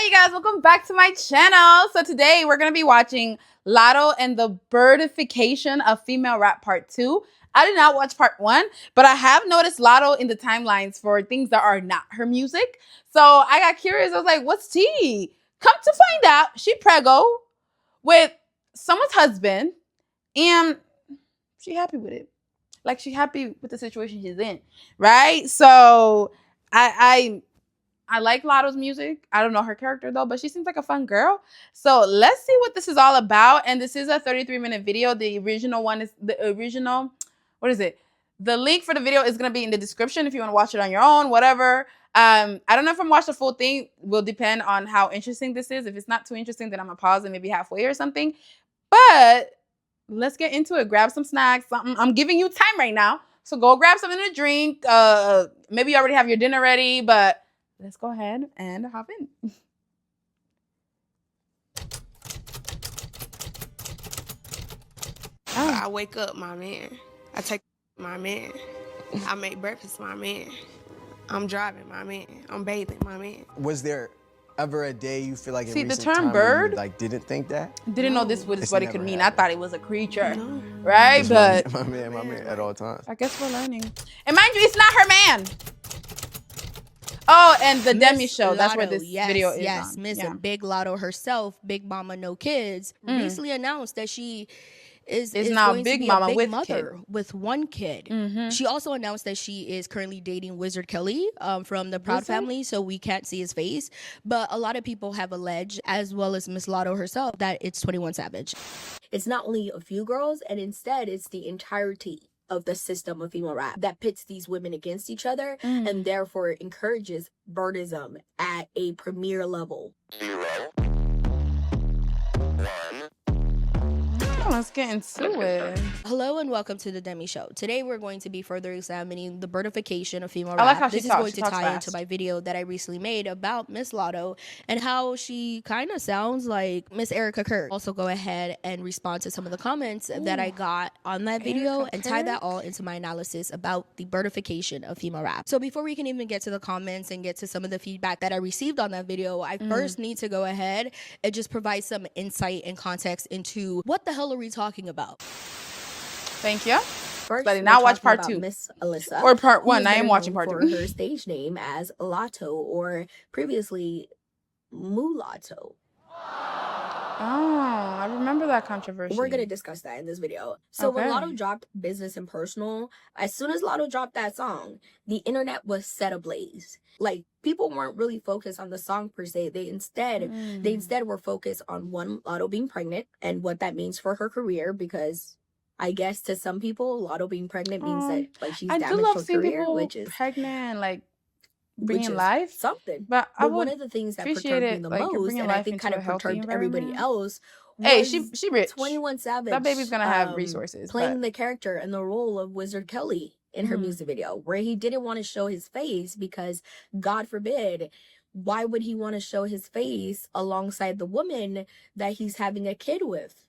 Hi, you guys. Welcome back to my channel. So today we're going to be watching Latto and the Birdification of Female Rap Part 2. I did not watch Part 1, but I have noticed Latto in the timelines for things that are not her music. So I got curious. I was like, what's tea? Come to find out, she preggo with someone's husband and she happy with it. Like, she happy with the situation she's in, right? So I like Latto's music. I don't know her character though, but she seems like a fun girl. So let's see what this is all about. And this is a 33-minute video. The original one is the original. What is it? The link for the video is going to be in the description if you want to watch it on your own, whatever. I don't know if I'm watch the full thing. Will depend on how interesting this is. If it's not too interesting, then I'm going to pause it maybe halfway or something. But let's get into it. Grab some snacks, something. I'm giving you time right now. So go grab something to drink. Maybe you already have your dinner ready, but let's go ahead and hop in. I wake up, my man. I take my man. I make breakfast, my man. I'm driving, my man. I'm bathing, my man. Was there ever a day you feel like in See, the recent term time where bird, you like didn't think that? didn't know this was It's what it never could mean. happened. I thought it was a creature, No. right? Just But my man at all times. I guess we're learning. And mind you, it's not her man. Oh, and the Demi show. That's where this video is on. Miss Yeah. Big Latto herself, Big Mama No Kids, recently announced that she is now going Big to be Mama a big with mother with one kid. She also announced that she is currently dating Wizard Kelly from the Proud Family, so we can't see his face. But a lot of people have alleged, as well as Miss Latto herself, that it's 21 Savage. It's not only a few girls, and instead it's the entirety of the system of female rap that pits these women against each other and therefore encourages birdism at a premier level. Let's get into it. Hello and welcome to the Demi Show. Today we're going to be further examining the birdification of female rap. I like how she this talks. is going She to talks tie fast. into my video that I recently made about Miss Latto and how she kind of sounds like Miss Erica Kirk. Also go ahead and respond to some of the comments that I got on that video Erica and tie that Kirk? all into my analysis about the birdification of female rap. So before we can even get to the comments and get to some of the feedback that I received on that video, I first need to go ahead and just provide some insight and context into what the hell are we talking about. Thank you. First, But I did not we're watch talking part about 2. Miss Alyssa, Or part who 1. is I am better watching known part for 2. her stage name as Latto or previously Mulatto. Oh, I remember that controversy. We're gonna discuss that in this video. So when Okay. Latto dropped Business and Personal, as soon as Latto dropped that song, the internet was set ablaze. Like, people weren't really focused on the song per se. They instead were focused on one, Latto being pregnant and what that means for her career, because I guess to some people, Latto being pregnant means that like she's I do damaged love her seeing career, people which is pregnant, like which bringing is life. something. But I But one would of the things that appreciate perturbed me it, the like, you're most, bringing and I life think into kind a of healthy perturbed everybody environment. else, Hey, was she rich. 21 Savage. That baby's gonna have resources. Playing But the character and the role of Wizard Kelly in her music video, where he didn't want to show his face because, God forbid, why would he want to show his face alongside the woman that he's having a kid with?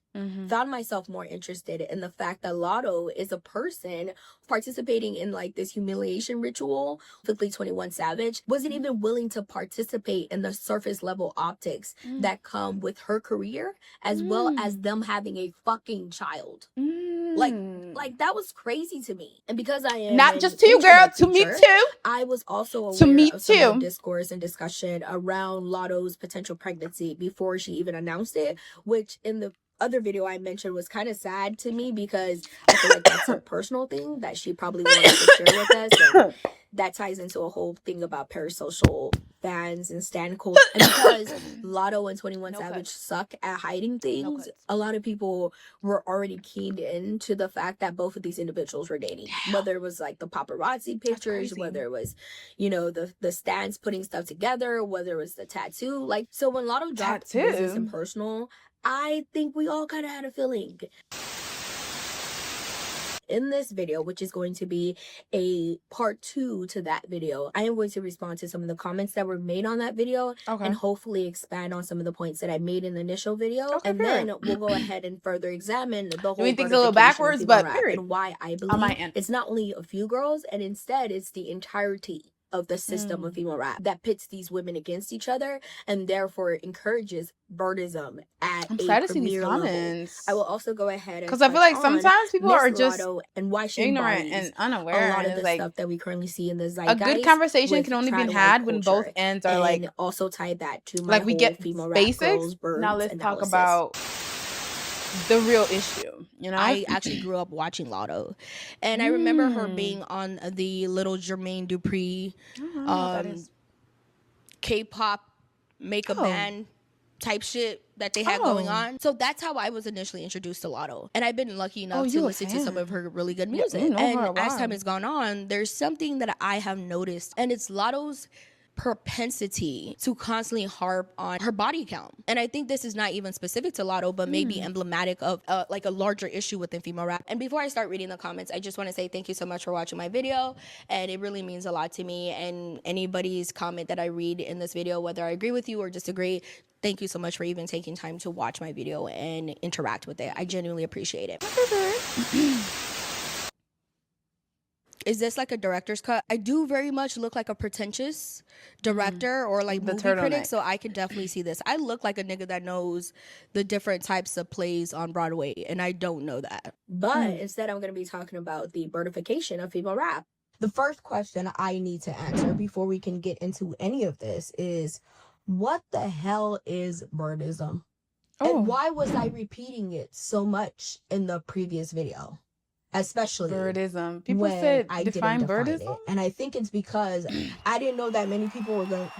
Found myself more interested in the fact that Latto is a person participating in like this humiliation ritual. Quickly 21 Savage wasn't even willing to participate in the surface level optics that come with her career, as well as them having a fucking child. Like that was crazy to me. And because I am not an just to you, girl, internet to me teacher, too. I was also To aware me of some of too. the discourse and discussion around Latto's potential pregnancy before she even announced it, which in the other video I mentioned was kind of sad to me because I feel like that's a personal thing that she probably wanted to share with us, and that ties into a whole thing about parasocial fans and stan culture. And because Latto and 21 Savage suck at hiding things, a lot of people were already keyed into the fact that both of these individuals were dating. Whether it was like the paparazzi pictures, whether it was, you know, the stans putting stuff together, whether it was the tattoo. Like, so when Latto dropped Business and Personal, I think we all kind of had a feeling. In this video, which is going to be a part 2 to that video, I am going to respond to some of the comments that were made on that video and hopefully expand on some of the points that I made in the initial video. And then we'll go ahead and further examine the whole Doing things a little backwards, but and why I believe it's not only a few girls, and instead it's the entirety of the system of female rap that pits these women against each other and therefore encourages birdism at I'm a excited to see these premier level. comments. I will also go ahead and because I feel like sometimes people Miss are just Latto and why she ignorant embodies and unaware. a lot And of it's the like stuff that we currently see in the a zeitgeist. good conversation with can only be trad white had when both culture, ends are and like also tie that to my we whole get female rap basics. girls birds Now let's talk analysis. about the real issue, you know? I actually grew up watching Latto, and I remember her being on the little Jermaine Dupri I don't know what that is. K-pop makeup Oh. band type shit that they had going on. So that's how I was initially introduced to Latto. And I've been lucky enough to you a listen to some of fan. her really good Yeah, music. you know her a And as while. time has gone on, there's something that I have noticed, and it's Latto's propensity to constantly harp on her body count. And I think this is not even specific to Latto, but maybe emblematic of like a larger issue within female rap. And before I start reading the comments, I just want to say thank you so much for watching my video, and it really means a lot to me. And anybody's comment that I read in this video, whether I agree with you or disagree, thank you so much for even taking time to watch my video and interact with it. I genuinely appreciate it. Is this like a director's cut? I do very much look like a pretentious director or like The movie critic, turtleneck. so I can definitely see this. I look like a nigga that knows the different types of plays on Broadway, and I don't know that. But instead, I'm going to be talking about the birdification of female rap. The first question I need to answer before we can get into any of this is, what the hell is birdism? And why was I repeating it so much in the previous video? Especially Birdism. People when said I define didn't define birdism. it. And I think it's because I didn't know that many people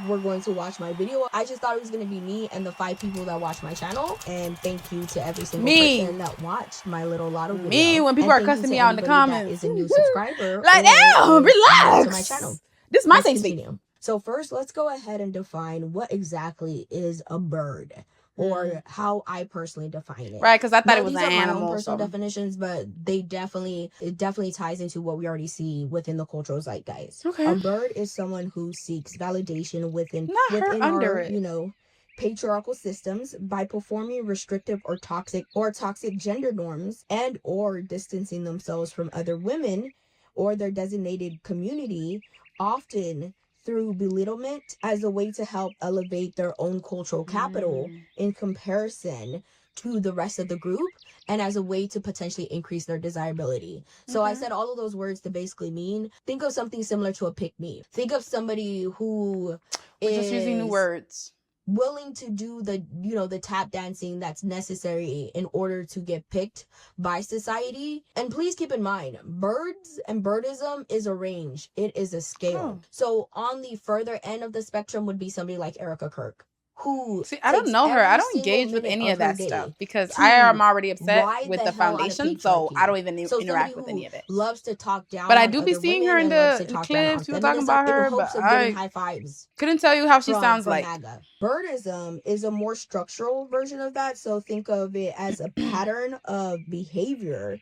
were going to watch my video. I just thought it was going to be me and the 5 people that watch my channel. And thank you to every single person that watched my little Latto video. Me, when people are cussing me out in the comments. Is a new subscriber. Like, or damn, is new relax. to my channel. This is my Let's safe space. continue. So first, let's go ahead and define what exactly is a bird, or how I personally define it. Right, because I thought Now, it was these an are my own animal. personal So. definitions, but it definitely ties into what we already see within the cultural zeitgeist. Okay. A bird is someone who seeks validation within Not her under our, it. patriarchal systems by performing restrictive or toxic gender norms, and or distancing themselves from other women or their designated community, often through belittlement, as a way to help elevate their own cultural capital in comparison to the rest of the group, and as a way to potentially increase their desirability. So I said all of those words to basically mean, think of something similar to a pick-me. Think of somebody who We're just using new words. willing to do the tap dancing that's necessary in order to get picked by society. And please keep in mind, birds and birdism is a range. It is a scale. So on the further end of the spectrum would be somebody like Erica Kirk, who See, I don't know her. I don't engage with any of that stuff because I am already upset with the foundation, so I don't even interact with any of it. Loves to talk down. But I do be seeing her in the clips, people talking about her, but I high fives. Couldn't tell you how she sounds like. MAGA. Birdism is a more structural version of that, so think of it as a pattern of behavior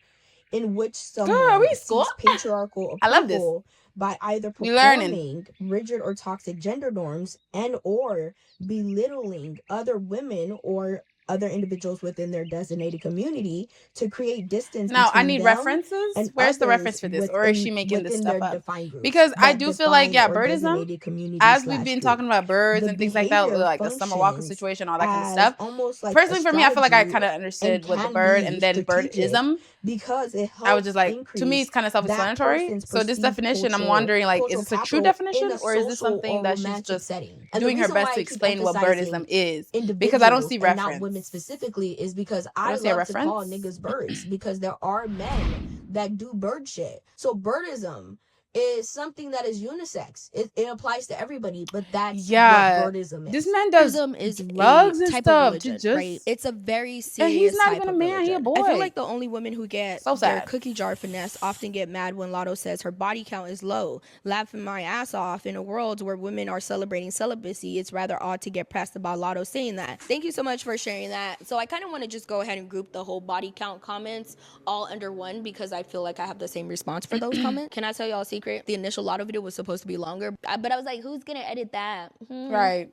in which someone sees patriarchal I love this. approval by either We learning. performing rigid or toxic gender norms and or belittling other women or other individuals within their designated community to create distance. Now, I between need them references. and Where's the others reference for this? Or is she making this within stuff their up? defined groups Because I that do feel like, define or birdism, designated community as we've slash been group. talking about birds The and things like that, behavior like the Summer Walker functions situation, all that kind of as stuff. almost like Personally, a for me, I feel like I strategy kind of understood and what the can bird be and then strategic birdism. because it helps I was just like, to me, increase it's kind of that self-explanatory. person's So this perceived definition, I'm cultural- wondering, like, is cultural this a true capital definition, in a or is this social something or that she's romantic just setting. And the doing her reason best why to I keep explain what emphasizing birdism is? Because I don't see individuals and not reference. women specifically is because I don't see a love to call reference. niggas birds because there are men that do bird shit. So birdism is something that is unisex. It applies to everybody, but that's Yeah. what birdism is. This man does Birdism is drugs a and type stuff of to religion, just. right? It's a very And serious he's not type even a of man, he a religion. boy. I feel like the only women who get So their sad. cookie jar finesse often get mad when Latto says her body count is low. Laughing my ass off. In a world where women are celebrating celibacy, it's rather odd to get pressed about Latto saying that. Thank you so much for sharing that. So I kind of want to just go ahead and group the whole body count comments all under one because I feel like I have the same response for those comments. Can I tell y'all a secret? The initial Latto video was supposed to be longer, but I was like, who's gonna edit that? Right.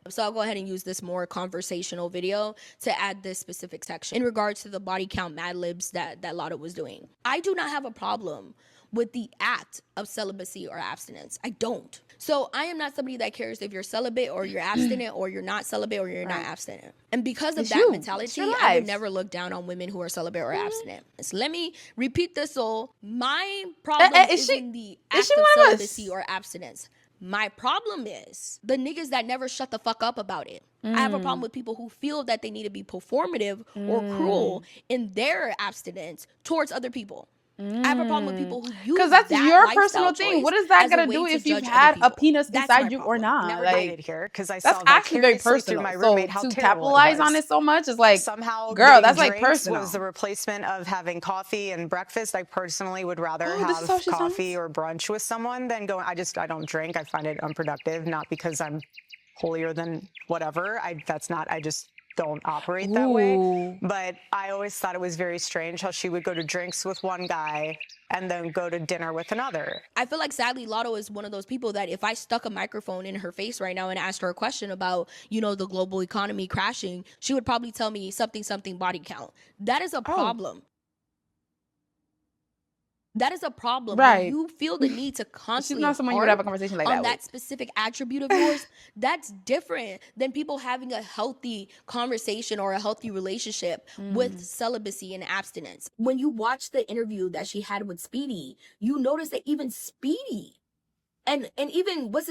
So I'll go ahead and use this more conversational video to add this specific section in regards to the body count Mad Libs that Latto was doing. I do not have a problem with the act of celibacy or abstinence. I don't. So I am not somebody that cares if you're celibate or you're abstinent or you're not celibate or you're not abstinent. And because of It's that you. mentality, It's your I would life. never look down on women who are celibate or abstinent. So let me repeat this all. My problem is she- in the is act she of one of us? celibacy or abstinence. My problem is the niggas that never shut the fuck up about it. I have a problem with people who feel that they need to be performative or cruel in their abstinence towards other people. I have a problem with people who use Because that's that your lifestyle personal thing. choice What is that as a gonna way do to if you've judge other had a people. penis That's inside my you or problem. not? Never Like, dated here because I that's saw actually very vicariously personal. through my So roommate how to terrible it capitalize on was. it so much is like, Somehow, girl, getting that's like drinks personal. was the replacement of having coffee and breakfast. I personally would rather Oh, this is how have she coffee sounds? or brunch with someone than going. I don't drink. I find it unproductive, not because I'm holier than whatever. I just don't operate that way. Ooh. But I always thought it was very strange how she would go to drinks with one guy and then go to dinner with another. I feel like sadly Latto is one of those people that if I stuck a microphone in her face right now and asked her a question about, you know, the global economy crashing, she would probably tell me something body count. That is a problem. That is a problem. Right. When you feel the need to She's constantly not someone you would have a harp conversation like on that that with. specific attribute of yours, that's different than people having a healthy conversation or a healthy relationship with celibacy and abstinence. When you watch the interview that she had with Speedy, you notice that even Speedy and even what's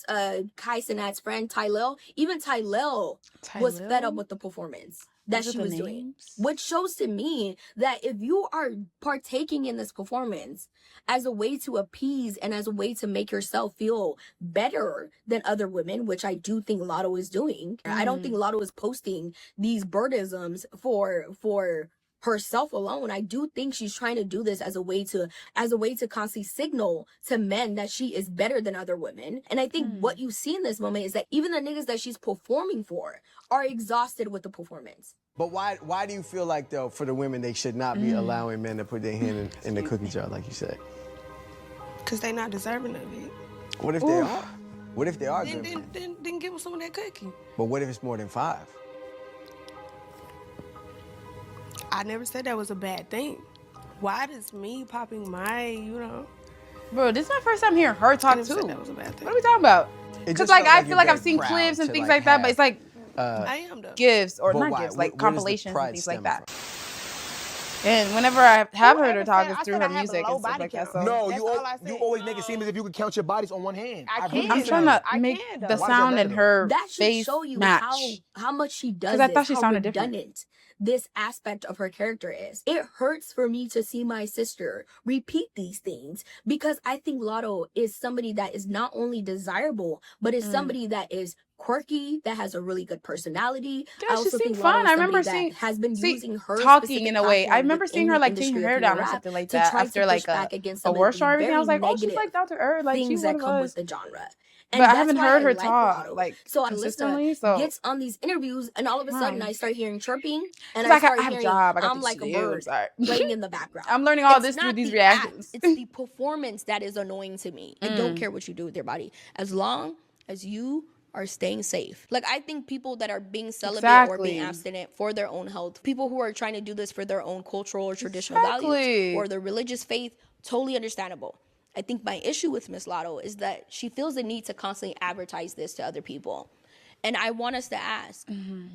Kai Cenat's friend Tylell, even Tylell was fed up with the performance that Those are she the was doing, names? which shows to me that if you are partaking in this performance as a way to appease and as a way to make yourself feel better than other women, which I do think Latto is doing, I don't think Latto is posting these birdisms for herself alone. I do think she's trying to do this as a way to constantly signal to men that she is better than other women. And I think what you see in this moment is that even the niggas that she's performing for are exhausted with the performance. But why do you feel like, though, for the women, they should not be allowing men to put their hand in the cookie jar, like you said? Because they not deserving of it. What if they are? What if they are Then, good? then give them some of that cookie. But what if it's more than 5? I never said that was a bad thing. Why does me popping my, Bro, this is my first time hearing her I talk never too. said that was a bad thing. What are we talking about? It Because just like felt I like feel you're like I've very seen proud clips and to, things like, like that, but have, it's like I am though. gifts or But not why? gifts, like Where does the compilations and pride things like stem that. from? And whenever I have heard her ever talk, said- it's I through said her I have a music low and stuff body like that. count. So No, That's all I said. you always make it seem as if you could count your bodies on one hand. I I've can. I'm listened trying you. to I make can, the though. Why is sound that in better, her That should face show you match. how much she does 'Cause I this, thought she how sounded different. redundant this aspect of her character is. It hurts for me to see my sister repeat these things because I think Latto is somebody that is not only desirable, but is somebody that is quirky, that has a really good personality. Yeah, I she also seemed think fun. Latto is I remember somebody seeing that has been using her talking specific in a way. I platform remember seeing within her the like taking her industry hair of down or female rap something like to that try after to like push back against some award of show or the everything. I very was like, oh, she's like negative down to earth. Like things she's one that of come with us. the genre. But I haven't that's why heard her like talk Latto. like So consistently. Alyssa So gets on these interviews, and all of a sudden I start hearing chirping, and she's I like, start I have a hearing job. I got I'm things like to a do. I'm bird sorry. playing in the background. I'm learning all It's this through not these the act, reactions. it's the performance that is annoying to me. I don't care what you do with your body, as long as you are staying safe. Like, I think people that are being celibate or being Exactly. abstinent for their own health, people who are trying to do this for their own cultural or traditional Exactly. values or their religious faith, totally understandable. I think my issue with Miss Latto is that she feels the need to constantly advertise this to other people. And I want us to ask,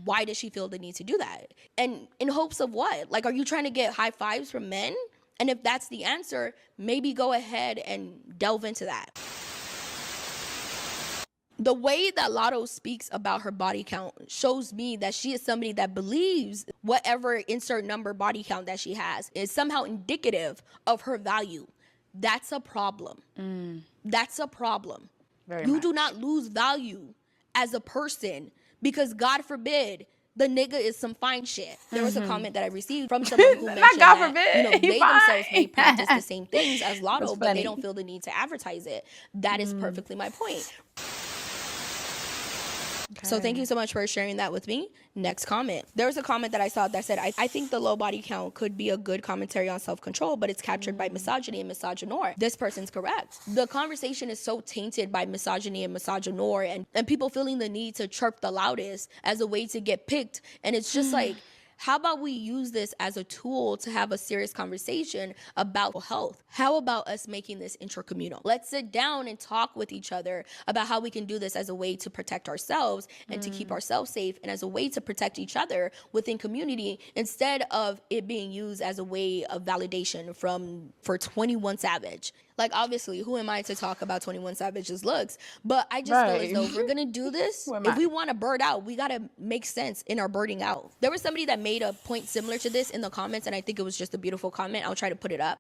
why does she feel the need to do that? And in hopes of what? Like, are you trying to get high fives from men? And if that's the answer, maybe go ahead and delve into that. The way that Latto speaks about her body count shows me that she is somebody that believes whatever insert number body count that she has is somehow indicative of her value. That's a problem. That's a problem. You do not lose value as a person because, God forbid, the nigga is some fine shit. There was a comment that I received from someone who mentioned God that, forbid, you know, he they themselves may fine. practice the same things as Latto, That's but they funny. don't feel the need to advertise it. That is perfectly my point. So thank you so much for sharing that with me. Next comment. There was a comment that I saw that said, I think the low body count could be a good commentary on self-control, but it's captured by misogyny and misogynoir. This person's correct. The conversation is so tainted by misogyny and misogynoir and people feeling the need to chirp the loudest as a way to get picked. And it's just like, How about we use this as a tool to have a serious conversation about health? How about us making this intracommunal? Let's sit down and talk with each other about how we can do this as a way to protect ourselves and to keep ourselves safe, and as a way to protect each other within community, instead of it being used as a way of validation for 21 Savage. Like, obviously, who am I to talk about 21 Savage's looks? But I just feel as though if we're gonna do this, if we want to bird out, we gotta make sense in our birding out. There was somebody that made a point similar to this in the comments, and I think it was just a beautiful comment. I'll try to put it up.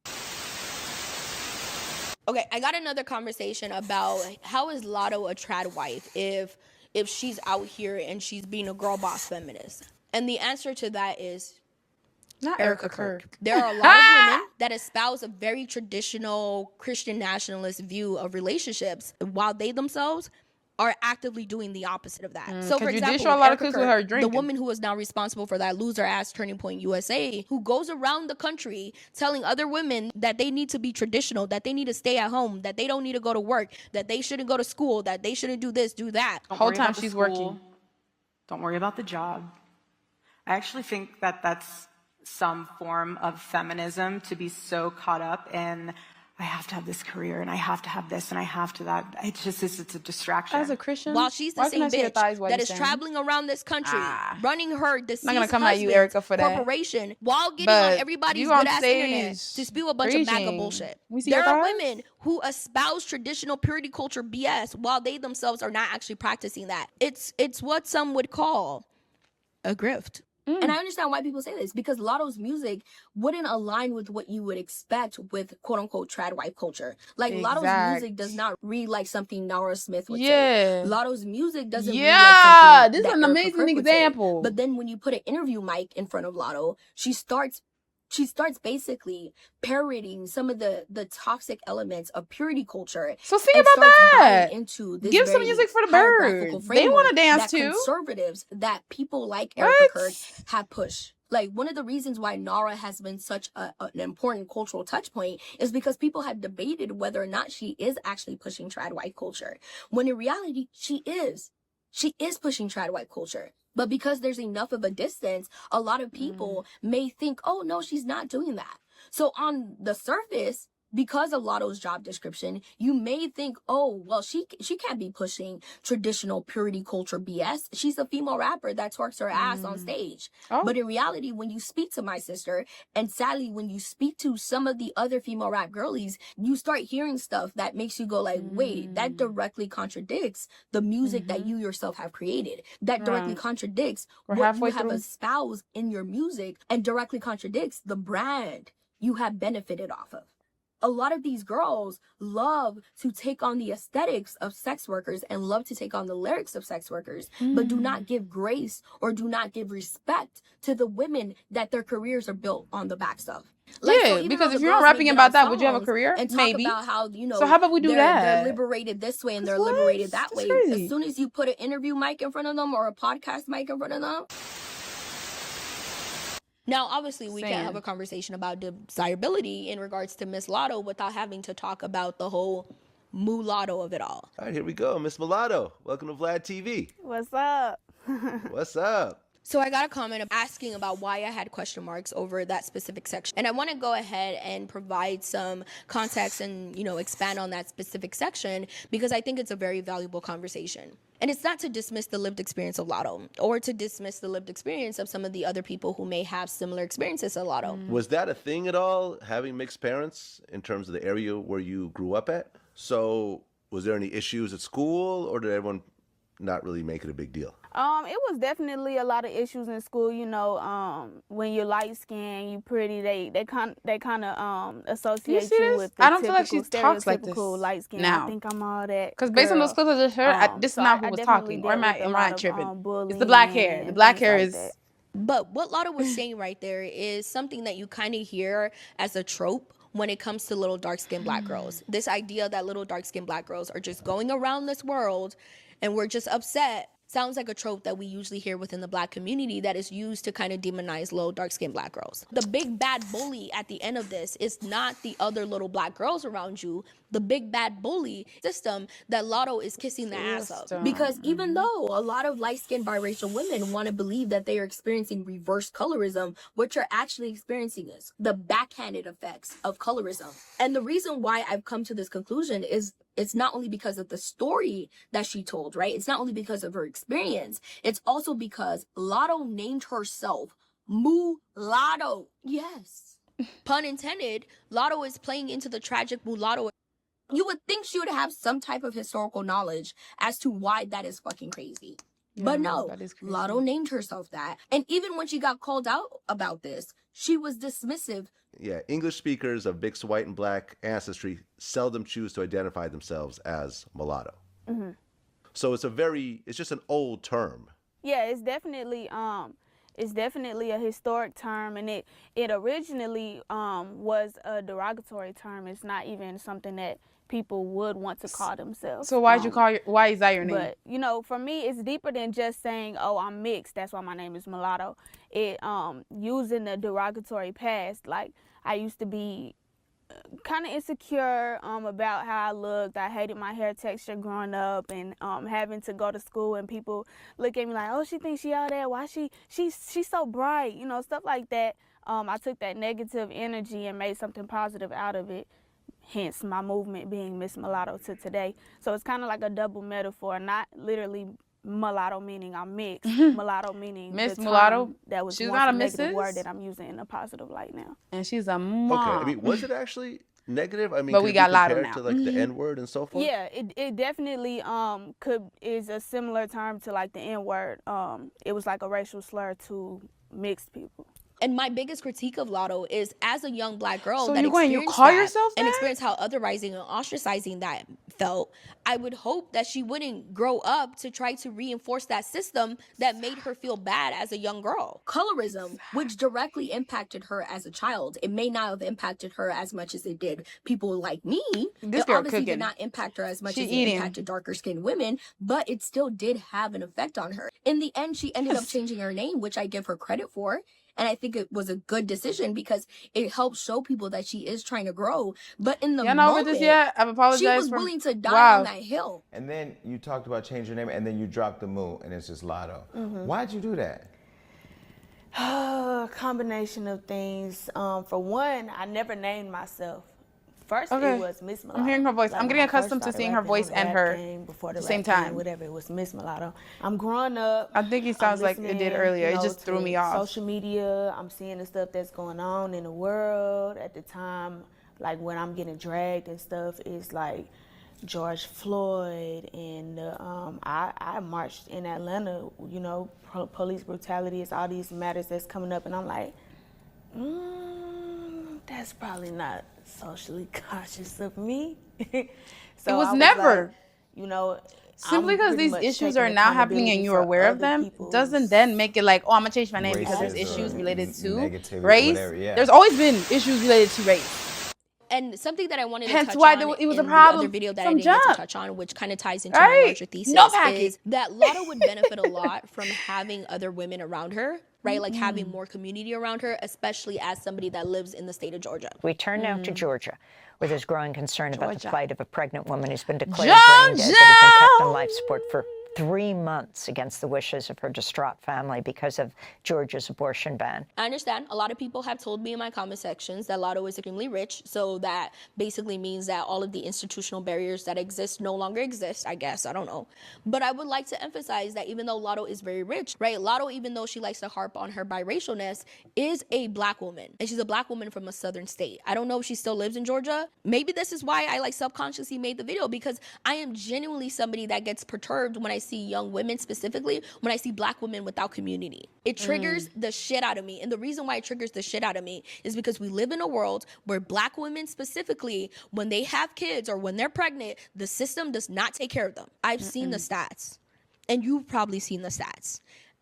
Okay, I got another conversation about how is Latto a trad wife if she's out here and she's being a girl boss feminist? And the answer to that is Not Erica Kirk. there are a lot of women that espouse a very traditional Christian nationalist view of relationships, while they themselves are actively doing the opposite of that. So, for example, you did show a lot of Erica clips with Kirk, her drinking. the woman who is now responsible for that Loser Ass Turning Point USA, who goes around the country telling other women that they need to be traditional, that they need to stay at home, that they don't need to go to work, that they shouldn't go to school, that they shouldn't do this, do that. Whole time she's working. Don't worry about the job. I actually think that that's some form of feminism, to be so caught up in, I have to have this career and I have to have this and I have to that. It's a distraction. As a Christian, While she's the same bitch that is traveling around this country, running her deceased not gonna come at you, Erica, for that. corporation, while getting But on everybody's you on good ass internet stage to spew a bunch of MAGA preaching. bullshit. We see There your are thighs? women who espouse traditional purity culture BS while they themselves are not actually practicing that. It's what some would call a grift. And I understand why people say this, because Latto's music wouldn't align with what you would expect with quote unquote trad wife culture. Like Latto's music does not read like something Nara Smith would say. Latto's music doesn't read like something this is that an Erica amazing Kirk would say. example. But then when you put an interview mic in front of Latto, she starts basically parodying some of the toxic elements of purity culture. So sing and about starts that. buying into this Give some very music for the hierarchical birds. They want to framework dance that too. Conservatives, that people like Erica Kirk have pushed. Like, one of the reasons why Nara has been such an important cultural touch point is because people have debated whether or not she is actually pushing trad white culture. When in reality, she is. She is pushing trad white culture. But because there's enough of a distance, a lot of people may think, oh, no, she's not doing that. So on the surface, because of Latto's job description, you may think, oh, well, she can't be pushing traditional purity culture BS. She's a female rapper that twerks her ass on stage. But in reality, when you speak to my sister, and sadly, when you speak to some of the other female rap girlies, you start hearing stuff that makes you go like, wait, that directly contradicts the music that you yourself have created. That directly contradicts what you have espoused in your music, and directly contradicts the brand you have benefited off of. A lot of these girls love to take on the aesthetics of sex workers and love to take on the lyrics of sex workers, but do not give grace or do not give respect to the women that their careers are built on the backs of. Like, so because if you're not rapping about that, would you have a career? And talk Maybe. about how, you know, So how about we do that? They're liberated this way and they're liberated that way. As soon as you put an interview mic in front of them or a podcast mic in front of them. Now, obviously, we can't have a conversation about desirability in regards to Miss Latto without having to talk about the whole mulatto of it all. All right, here we go. Miss Mulatto, welcome to Vlad TV. What's up? What's up? So I got a comment asking about why I had question marks over that specific section. And I want to go ahead and provide some context and, you know, expand on that specific section because I think it's a very valuable conversation. And it's not to dismiss the lived experience of Latto or to dismiss the lived experience of some of the other people who may have similar experiences as Latto. Was that a thing at all, having mixed parents in terms of the area where you grew up at? So was there any issues at school, or did everyone not really make it a big deal? It was definitely a lot of issues in school. You know, when you're light skinned, you pretty, they kind of associate you with the I don't feel like she talks like this light skin. now. I think I'm all that. Because based on those clips I just heard, this is not who was talking. Or am I tripping? It's the black hair. The black hair is. But what Latto was saying right there is something that you kind of hear as a trope when it comes to little dark-skinned black girls. This idea that little dark-skinned black girls are just going around this world and we're just upset sounds like a trope that we usually hear within the Black community that is used to kind of demonize little dark-skinned Black girls. The big bad bully at the end of this is not the other little Black girls around you. The big bad bully system that Latto is kissing the ass of. Because even though a lot of light-skinned biracial women want to believe that they are experiencing reverse colorism, what you're actually experiencing is the backhanded effects of colorism. And the reason why I've come to this conclusion is it's not only because of the story that she told, right? It's not only because of her experience. It's also because Latto named herself Mulatto. Yes. Pun intended, Latto is playing into the tragic mulatto. You would think she would have some type of historical knowledge as to why that is fucking crazy. But no, Latto named herself that. And even when she got called out about this, she was dismissive. Yeah, English speakers of mixed white and black ancestry seldom choose to identify themselves as mulatto. So it's just an old term. Yeah, it's definitely a historic term, and it originally was a derogatory term. It's not even something that people would want to call themselves. So why is that your name? But you know, for me, it's deeper than just saying, "Oh, I'm mixed." That's why my name is Mulatto. It using the derogatory past. Like I used to be kind of insecure about how I looked. I hated my hair texture growing up, and having to go to school and people look at me like, "Oh, she thinks she all that. Why she's so bright?" You know, stuff like that. I took that negative energy and made something positive out of it. Hence my movement being Miss Mulatto to today. So it's kind of like a double metaphor, not literally mulatto meaning I'm mixed, mulatto meaning Miss the Mulatto. term that was She's once not a a negative Mrs. word that I'm using in a positive light now. And she's a mom. Okay, I mean, was it actually negative? I mean, But could we it got be Latto compared now. to like the N-word and so forth? Yeah, it definitely is a similar term to like the N-word. It was like a racial slur to mixed people. And my biggest critique of Latto is, as a young Black girl So that you experienced call that yourself and that? experienced how otherizing and ostracizing that felt, I would hope that she wouldn't grow up to try to reinforce that system that made her feel bad as a young girl. Colorism, which directly impacted her as a child. It may not have impacted her as much as it did people like me. This It girl obviously cooking. did not impact her as much She as eating. it impacted darker skinned women, but it still did have an effect on her. In the end, she ended up changing her name, which I give her credit for. And I think it was a good decision because it helps show people that she is trying to grow. But in the Y'all not over moment, this yet? I've apologized she was for... willing to die Wow. on that hill. And then you talked about changing your name, and then you dropped the moo, and it's just Latto. Why'd you do that? A combination of things. For one, I never named myself. First, Okay. it was Miss Mulatto. I'm hearing her voice. I'm when getting I first accustomed to started seeing her rapping voice on the and rap her game, before at the rap same game, time. whatever, it was Miss Mulatto. I'm growing up. I think he sounds like it did listening, earlier. you It know, just threw to me off. Social media, I'm seeing the stuff that's going on in the world at the time. Like when I'm getting dragged and stuff, is like George Floyd, and I marched in Atlanta. You know, police brutality is all these matters that's coming up, and I'm like, that's probably not socially conscious of me. So It was I never. like, you know, Simply I'm because pretty these much issues taking are now happening and accountability you're for aware of other them people's- doesn't then make it like, oh, I'm gonna change my name because there's Racism, issues related to negativity, race. whatever, yeah. There's always been issues related to race. And something that I wanted to Hence touch why on it was a in the problem other video that I from didn't get jump. to touch on, which kind of ties into my Right? larger thesis, No package. is that Latto would benefit a lot from having other women around her, right? Like having more community around her, especially as somebody that lives in the state of Georgia. We turn now to Georgia, where there's growing concern about the Georgia. plight of a pregnant woman who's been declared brain dead but has been kept on life support for 3 months against the wishes of her distraught family because of Georgia's abortion ban. I understand. A lot of people have told me in my comment sections that Latto is extremely rich, so that basically means that all of the institutional barriers that exist no longer exist, I guess. I don't know. But I would like to emphasize that even though Latto is very rich, right? Latto, even though she likes to harp on her biracialness, is a Black woman. And she's a Black woman from a southern state. I don't know if she still lives in Georgia. Maybe this is why I like subconsciously made the video, because I am genuinely somebody that gets perturbed when I see young women, specifically when I see Black women without community. It triggers the shit out of me. And the reason why it triggers the shit out of me is because we live in a world where Black women specifically, when they have kids or when they're pregnant, the system does not take care of them. I've seen the stats, and you've probably seen the stats.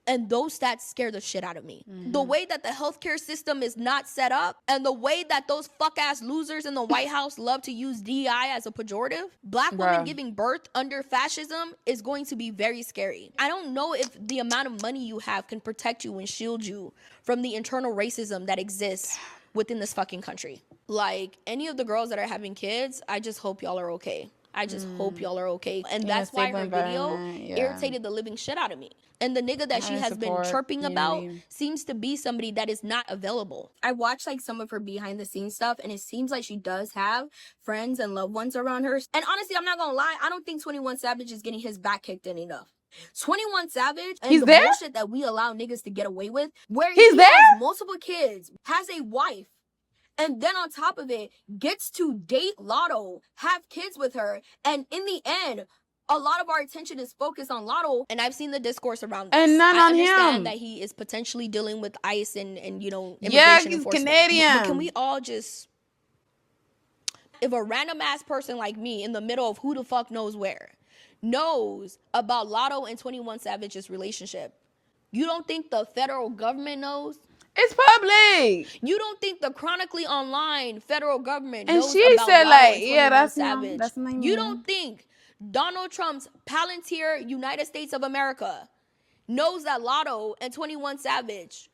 And those stats scare the shit out of me. The way that the healthcare system is not set up, and the way that those fuck-ass losers in the White House love to use DEI as a pejorative, black women giving birth under fascism is going to be very scary. I don't know if the amount of money you have can protect you and shield you from the internal racism that exists within this fucking country. Like, any of the girls that are having kids, I just hope y'all are okay. I just hope y'all are okay. And that's why her video irritated the living shit out of me. And the nigga that she has been chirping about seems to be somebody that is not available. I watched like some of her behind the scenes stuff, and it seems like she does have friends and loved ones around her. And honestly, I'm not gonna lie, I don't think 21 Savage is getting his back kicked in enough. 21 Savage and the bullshit that we allow niggas to get away with, where he has multiple kids, has a wife, and then on top of it, gets to date Latto, have kids with her, and in the end, a lot of our attention is focused on Latto, and I've seen the discourse around this. And none on him. I understand that he is potentially dealing with ICE and you know, immigration enforcement. Canadian. But can we all just... If a random ass person like me in the middle of who the fuck knows where knows about Latto and 21 Savage's relationship, you don't think the federal government knows? It's public. You don't think the chronically online federal government and knows she about said Latto like, and yeah, that's Savage? that's not You don't think Donald Trump's Palantir United States of America knows that Latto and 21 Savage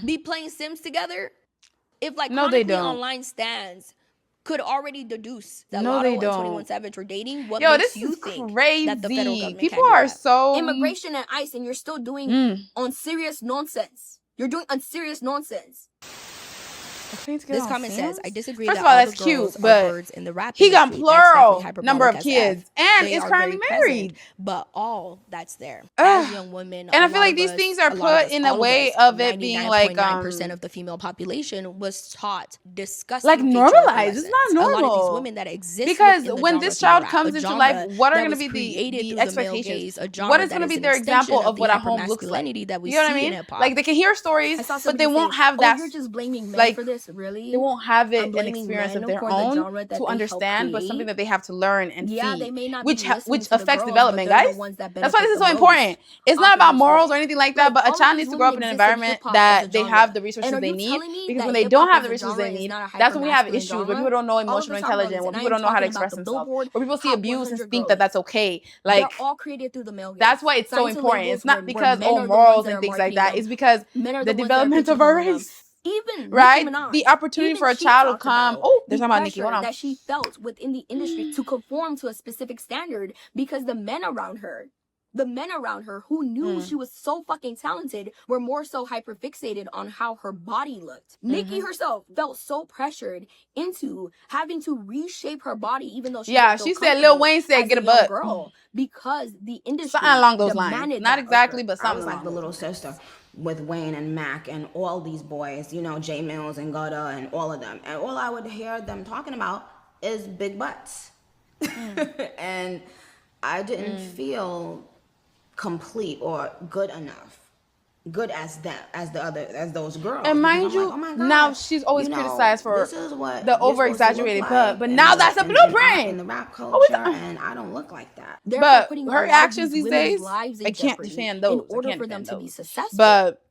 be playing Sims together? If like chronically online stands could already deduce that Latto and 21 Savage were dating, what makes you think that the federal government people are so immigration and ICE, and you're still doing on serious nonsense. You're doing on serious nonsense. This comment says, I disagree. First of all, that's cute, but in the rap he got plural number of as kids F. and They is are currently very married. present, but all that's there. As young women, and I feel like these things are put in a way of it being like 99% of the female population was taught disgusting, like normalized. It's not normal. A lot of these women that exist because when this child comes into life, what are going to be the expectations? What is going to be their example of what a home looks like? You know what I mean? Like they can hear stories, but they won't have that. You're just blaming men for this, really? They won't have it an experience of their own to understand, but something that they have to learn and see, they may not which which affects development, guys. That's why this is so important. It's not about morals or anything like that, but a child needs to grow up in an environment that they have the resources they need, because when they don't have the resources they need, that's when we have issues, where people don't know emotional intelligence, when people don't know how to express themselves, where people see abuse and think that that's okay. Like, they're all created through the male gaze. That's why it's so important. It's not because morals and things like that. It's because the development of our race. Even right, the opportunity for a child to come. Oh, there's about Nikki. Hold on. That she felt within the industry to conform to a specific standard, because the men around her who knew she was so fucking talented were more so hyperfixated on how her body looked. Nikki herself felt so pressured into having to reshape her body, even though she said Lil Wayne said get a butt, girl, because the industry something along those lines, not exactly, but something like the little sister with Wayne and Mac and all these boys, you know, J Mills and Gutta and all of them, and all I would hear them talking about is big butts. And I didn't feel complete or good enough, good as those girls. And mind you, like, oh my God, now she's always criticized for the over exaggerated butt, but now that's a blueprint in the rap culture, and I don't look like that. But her actions these days, I can't defend those. In order for them to be successful. But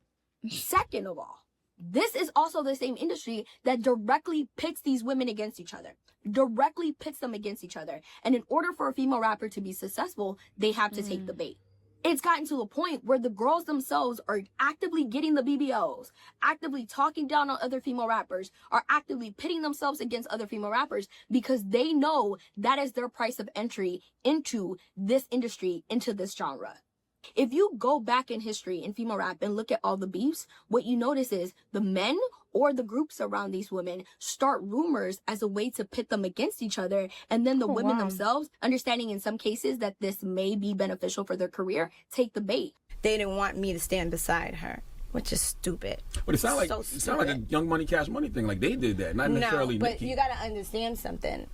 second of all, this is also the same industry that directly pits these women against each other. Directly pits them against each other. And in order for a female rapper to be successful, they have to take the bait. It's gotten to a point where the girls themselves are actively getting the BBLs, actively talking down on other female rappers, are actively pitting themselves against other female rappers, because they know that is their price of entry into this industry, into this genre. If you go back in history in female rap and look at all the beefs, what you notice is the men or the groups around these women start rumors as a way to pit them against each other. And then the women themselves, understanding in some cases that this may be beneficial for their career, take the bait. They didn't want me to stand beside her, which is stupid. But it sounds like a Young Money Cash Money thing. Like they did that, not necessarily No, but Nicki. you got to understand something.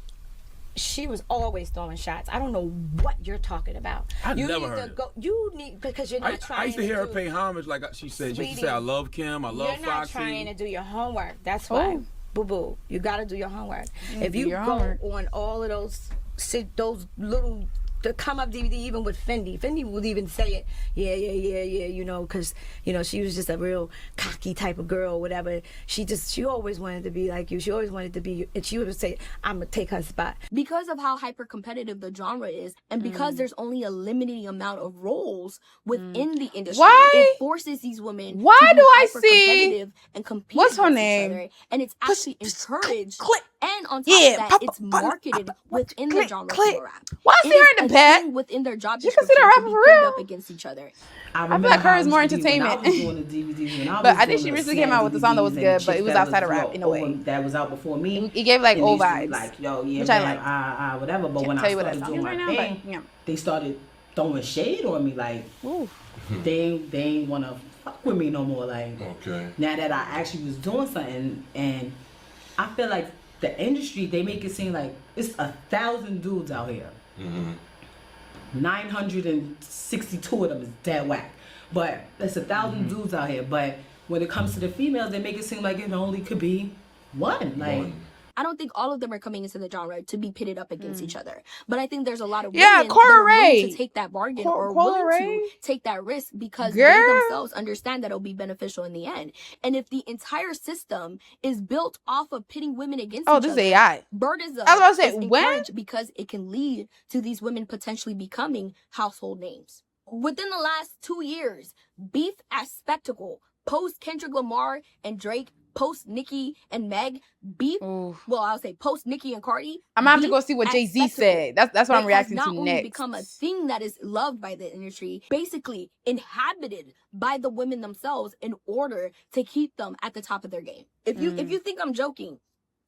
She was always throwing shots. I don't know what you're talking about. I you never need heard to go. You need, because you're not trying. I used to hear her pay homage, like she said. She used to say, "I love Kim. I love Foxy." You're not trying to do your homework. That's why, boo boo. You got to do your homework. If you go on all of those little the come up DVD, even with Fendi. Fendi would even say it, yeah, you know, because, you know, she was just a real cocky type of girl, whatever. She always wanted to be like you. She always wanted to be, and she would say, I'm going to take her spot. Because of how hyper competitive the genre is, and because there's only a limited amount of roles within the industry, it forces these women to be hyper competitive and compete what's her against name? each other. And it's actually encouraged. And on top of that, it's marketed within the genre of female rap. Why I see her in the back? Within their job You can see description that to rapper be for pitted real. up against each other. I feel like her is more entertainment. But I think she recently came out with a song that was good, but it was outside of rap in a way. That was out before me. It gave like old They used to be vibes. like, yo, yeah, which I man, like. whatever. But when I started doing my thing, they started throwing shade on me. Like, they ain't wanna fuck with me no more. Like, now that I actually was doing something, and I feel like the industry, they make it seem like it's 1,000 dudes out here. 962 of them is dead whack. But there's 1,000 dudes out here. But when it comes to the females, they make it seem like it only could be one. Like, I don't think all of them are coming into the genre to be pitted up against each other. But I think there's a lot of women that are willing to take that bargain or willing to take that risk because they themselves understand that it'll be beneficial in the end. And if the entire system is built off of pitting women against each other, this is AI. Birdism I was about to say, is encouraged because it can lead to these women potentially becoming household names. Within the last 2 years, beef as spectacle, post Kendrick Lamar and Drake, post Nicki and Meg, beef. Well, I'll say post Nicki and Cardi. I'm gonna have to go see what Jay-Z said. That's what I'm reacting to next. Not only become a thing that is loved by the industry, basically inhabited by the women themselves in order to keep them at the top of their game. If you think I'm joking,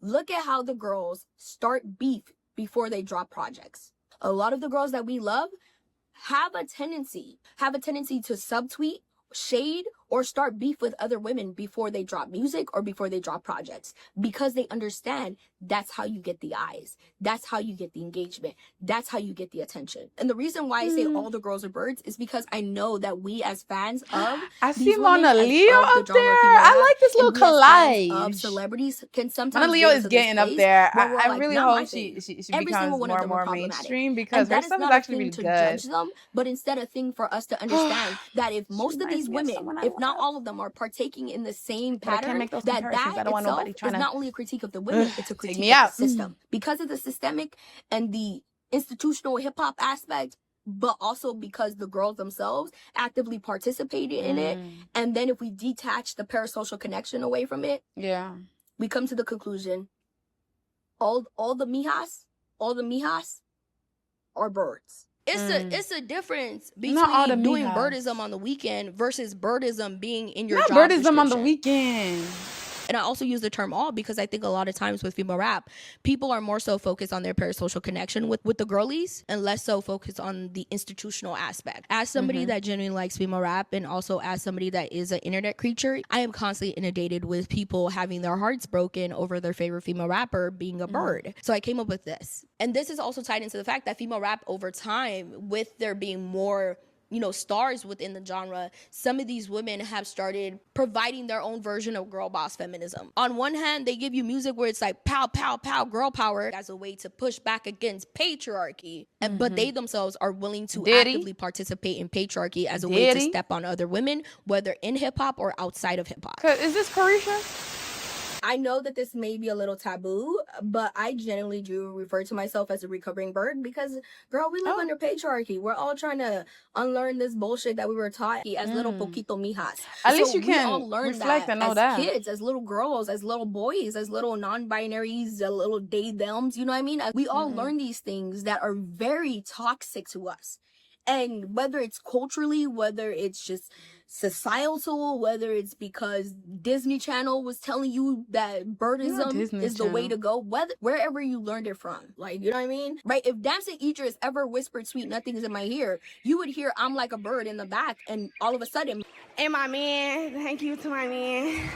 look at how the girls start beef before they drop projects. A lot of the girls that we love have a tendency to subtweet, shade, or start beef with other women before they drop music or before they drop projects, because they understand that's how you get the eyes, that's how you get the engagement, that's how you get the attention. And the reason why I say all the girls are birds is because I know that we as fans of I see Mona Leo up there. I like this little collage of celebrities can sometimes Mona Leo is getting up there. I like, really hope she becomes more and more mainstream, because her stuff is actually really good. Judge them, but instead a thing for us to understand that if most of these women, if not all of them, are partaking in the same pattern, that itself is not only a critique of the women, it's a critique of the system. Because of the systemic and the institutional hip-hop aspect, but also because the girls themselves actively participated in it. And then if we detach the parasocial connection away from it, we come to the conclusion, all the mijas are birds. It's a difference between doing birdism on the weekend versus birdism being in your job birdism on the weekend. And I also use the term all because I think a lot of times with female rap, people are more so focused on their parasocial connection with the girlies and less so focused on the institutional aspect. As somebody that genuinely likes female rap, and also as somebody that is an internet creature, I am constantly inundated with people having their hearts broken over their favorite female rapper being a bird. So I came up with this. And this is also tied into the fact that female rap over time, with there being more stars within the genre, some of these women have started providing their own version of girl boss feminism. On one hand, they give you music where it's like pow, pow, pow, girl power as a way to push back against patriarchy. But they themselves are willing to actively participate in patriarchy as a way to step on other women, whether in hip hop or outside of hip hop. Is this Carisha? I know that this may be a little taboo, but I generally do refer to myself as a recovering bird because, girl, we live under patriarchy. We're all trying to unlearn this bullshit that we were taught as little poquito mijas. At least you can all learn reflect and know as that. Kids, as little girls, as little boys, as little non-binaries, as little they-thems, you know what I mean? We all learn these things that are very toxic to us. And whether it's culturally, whether it's just societal, whether it's because Disney Channel was telling you that birdism is the way to go, wherever you learned it from, like, you know what I mean? Right? If Damson Idris ever whispered sweet nothings in my ear, you would hear I'm like a bird in the back, and all of a sudden, and my man, thank you to my man.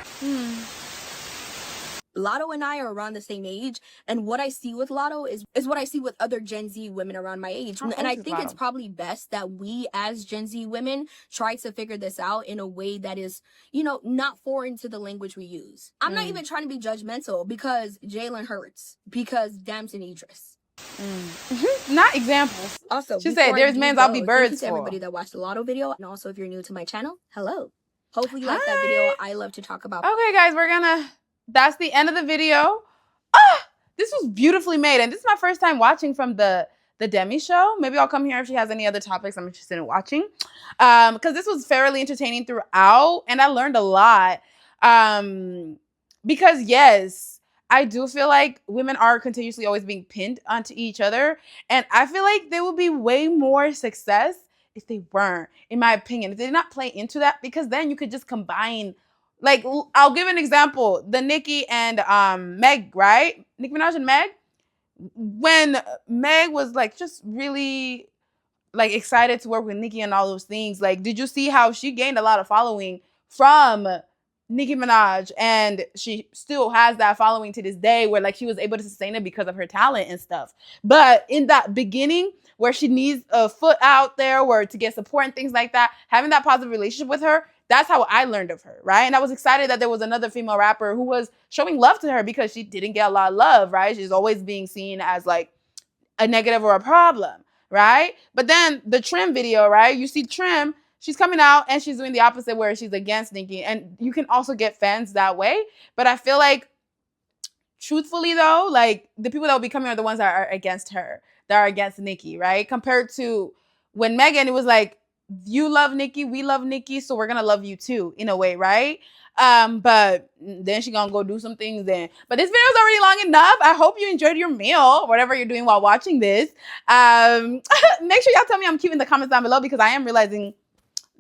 Latto and I are around the same age, and what I see with Latto is what I see with other Gen Z women around my age. And I think it's probably best that we as Gen Z women try to figure this out in a way that is, not foreign to the language we use. I'm not even trying to be judgmental because Jalen Hurts, because Damson Idris. Not examples. Also, She before said, "There's you men's I'll be go, thank you birds to everybody for." that watched the Lotto video. And also, if you're new to my channel, hello. Hopefully you like that Hi. video. I love to talk about. Okay, guys, that's the end of the video. This was beautifully made, and this is my first time watching from the Demi show. Maybe I'll come here if she has any other topics I'm interested in watching, because this was fairly entertaining throughout, and I learned a lot. Because yes, I do feel like women are continuously always being pinned onto each other, and I feel like there would be way more success if they weren't, in my opinion, if they did not play into that, because then you could just combine. Like, I'll give an example. The Nicki and Meg, right? Nicki Minaj and Meg. When Meg was like just really like excited to work with Nicki and all those things, like, did you see how she gained a lot of following from Nicki Minaj, and she still has that following to this day, where like she was able to sustain it because of her talent and stuff. But in that beginning, where she needs a foot out there, where to get support and things like that, having that positive relationship with her, that's how I learned of her, right? And I was excited that there was another female rapper who was showing love to her, because she didn't get a lot of love, right? She's always being seen as like a negative or a problem, right? But then the Trim video, right? You see Trim, she's coming out and she's doing the opposite, where she's against Nicki. And you can also get fans that way. But I feel like, truthfully though, like the people that will be coming are the ones that are against her, that are against Nicki, right? Compared to when Megan, it was like, you love Nicki, we love Nicki, so we're gonna love you too, in a way, right? But then she gonna go do some things then. But this video is already long enough. I hope you enjoyed your meal, whatever you're doing while watching this. Make sure y'all tell me I'm cute in the comments down below, because I am realizing,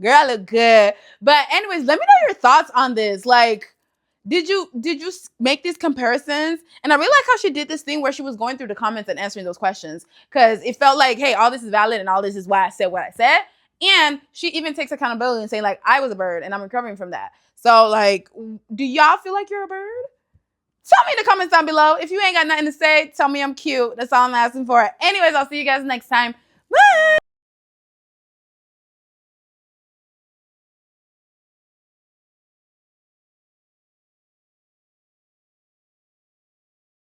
girl, I look good. But anyways, let me know your thoughts on this. Like, did you make these comparisons? And I really like how she did this thing where she was going through the comments and answering those questions, because it felt like, hey, all this is valid and all this is why I said what I said. And she even takes accountability and saying like, I was a bird and I'm recovering from that. So like, do y'all feel like you're a bird? Tell me in the comments down below. If you ain't got nothing to say, tell me I'm cute. That's all I'm asking for. Anyways, I'll see you guys next time.